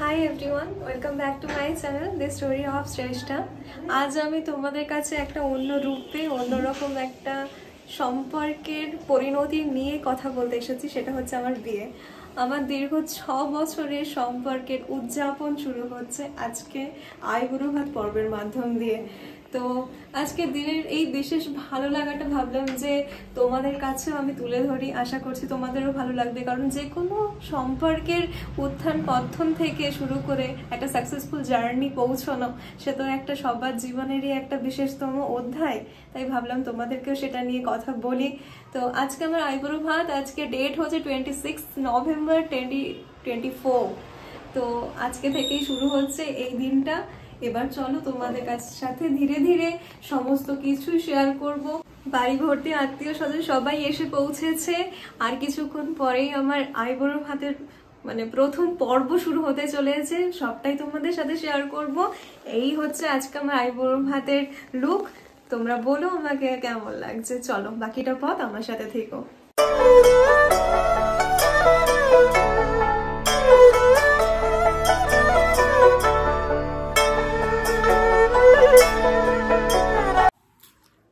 High everyone, welcome back to my channel the story of Shreshtha. আজ আমি তোমাদের কাছে একটা অন্য রূপে অন্যরকম একটা সম্পর্কের পরিণতি নিয়ে কথা বলতে এসেছি। সেটা হচ্ছে আমার বিয়ে। আমার দীর্ঘ 6 বছরের সম্পর্কের উদযাপন শুরু হচ্ছে আজকে আইবুড়ো ভাত পর্বের মাধ্যম দিয়ে। তো আজকের দিনের এই বিশেষ ভালো লাগাটা ভাবলাম যে তোমাদের কাছেও আমি তুলে ধরি। আশা করছি তোমাদেরও ভালো লাগবে, কারণ যে কোনো সম্পর্কের উত্থান পতন থেকে শুরু করে একটা সাকসেসফুল জার্নি পৌঁছানো, সে তো একটা সবার জীবনেরই একটা বিশেষতম অধ্যায়। তাই ভাবলাম তোমাদেরকেও সেটা নিয়ে কথা বলি। তো আজকে আমার আইবুড়ো ভাত, আজকে ডেট হচ্ছে 26 নভেম্বর 2024। তো আজকে থেকেই শুরু হচ্ছে এই দিনটা। এবার চলো তোমাদের সাথে ধীরে ধীরে সমস্ত কিছু শেয়ার করব। বাড়ি ভর্তি আত্মীয় স্বজন সবাই এসে পৌঁছেছে। আর কিছুক্ষণ পরেই আমার আইবুড়ো ভাতের প্রথম পর্ব শুরু হতে চলেছে। সবটাই তোমাদের সাথে শেয়ার করব। এই হচ্ছে আজকে আমার আইবুড়ো ভাতের লুক। তোমরা বলো আমাকে কেমন লাগছে। চলো বাকিটা পথ আমার সাথে থেকো।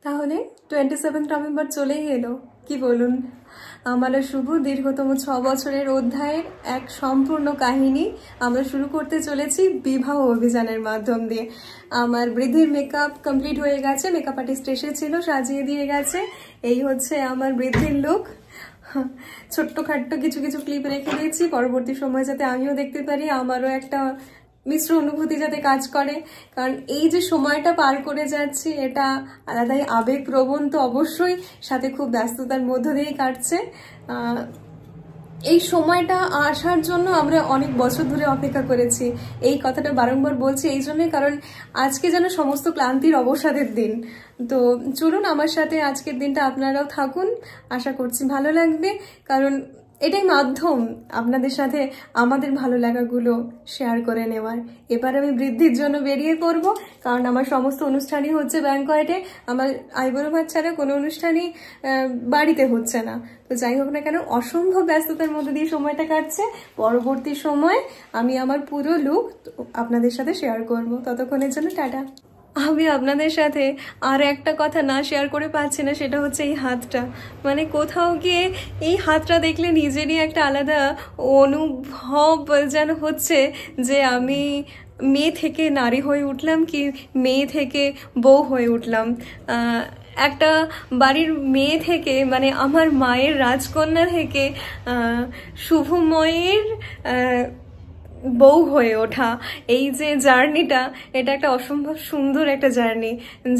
তাহলে 27 নভেম্বর চলেই এলো, কি বলুন? আমার শুভ দীর্ঘতম 6 বছরের অধ্যায়ের এক সম্পূর্ণ কাহিনী আমরা শুরু করতে চলেছি বিবাহ অভিযানের মাধ্যম দিয়ে। আমার বৃদ্ধির মেকআপ কমপ্লিট হয়ে গেছে, মেকআপ আর্টিস্ট এসেছিল, সাজিয়ে দিয়ে গেছে। এই হচ্ছে আমার বৃদ্ধির লুক। ছোট্ট খাট্ট কিছু কিছু ক্লিপ রেখে দিয়েছি পরবর্তী সময় যাতে আমিও দেখতে পারি, আমারও একটা মিশ্র অনুভূতি যাতে কাজ করে। কারণ এই যে সময়টা পার করে যাচ্ছি এটা আলাদাই আবেগপ্রবণ, তো অবশ্যই সাথে খুব ব্যস্ততার মধ্য দিয়েই কাটছে। এই সময়টা আসার জন্য আমরা অনেক বছর ধরে অপেক্ষা করেছি। এই কথাটা বারংবার বলছি এই জন্যই, কারণ আজকে যেন সমস্ত ক্লান্তির অবসাদের দিন। তো চলুন আমার সাথে আজকের দিনটা আপনারাও থাকুন, আশা করছি ভালো লাগবে। কারণ এটাই মাধ্যম আপনাদের সাথে আমাদের ভালো লাগাগুলো শেয়ার করে নেওয়ার। এবার আমি বৃদ্ধির জন্য বেরিয়ে পড়ব, কারণ আমার সমস্ত অনুষ্ঠানই হচ্ছে ব্যাংকয়েটে। আমার আইবুড়ো ভাত ছাড়া কোনো অনুষ্ঠানই বাড়িতে হচ্ছে না। তো যাই হোক না কেন, অসম্ভব ব্যস্ততার মধ্যে দিয়ে সময়টা কাটছে। পরবর্তী সময় আমি আমার পুরো লুক আপনাদের সাথে শেয়ার করব। ততক্ষণের জন্য টাটা। আমি আপনাদের সাথে আর একটা কথা না শেয়ার করে পাচ্ছি না, সেটা হচ্ছে এই হাতটা। কোথাও গিয়ে এই হাতটা দেখলে নিজেরই একটা আলাদা অনুভব যেন হচ্ছে যে আমি মেয়ে থেকে নারী হয়ে উঠলাম, কি মেয়ে থেকে বউ হয়ে উঠলাম। একটা বাড়ির মেয়ে থেকে, আমার মায়ের রাজকন্যা থেকে শুভময়ের বউ হয়ে ওঠা, এই যে জার্নিটা, এটা একটা অসম্ভব সুন্দর একটা জার্নি।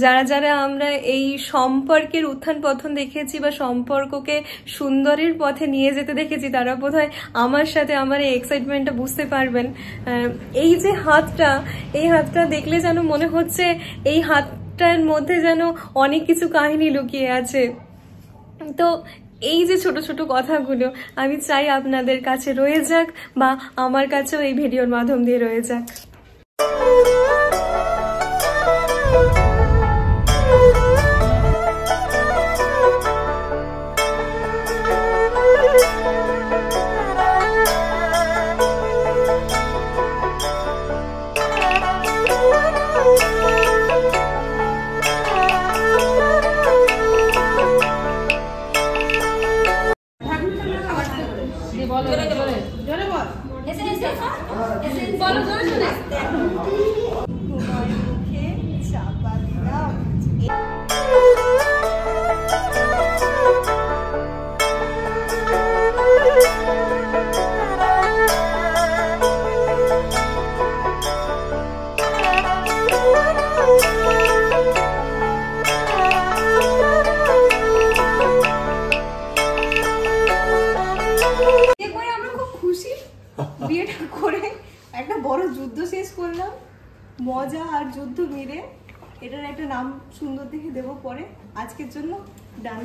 যারা যারা আমরা এই সম্পর্কের উত্থান পতন দেখেছি বা সম্পর্ককে সুন্দরের পথে নিয়ে যেতে দেখেছি, তারা বোধহয় আমার সাথে আমার এই এক্সাইটমেন্টটা বুঝতে পারবেন। এই যে হাতটা, এই হাতটা দেখলে যেন মনে হচ্ছে এই হাতটার মধ্যে যেন অনেক কিছু কাহিনী লুকিয়ে আছে। তো এই যে ছোট ছোট কথাগুলো আমি চাই আপনাদের কাছে রয়ে যাক, বা আমার কাছেও এই ভিডিওর মাধ্যম দিয়ে রয়ে যাক। বিয়েটা করে একটা বড় যুদ্ধ শেষ করলাম, মজা আর যুদ্ধ মিলে। এটার একটা নাম সুন্দর দেখে দেবো পরে। আজকের জন্য ডান।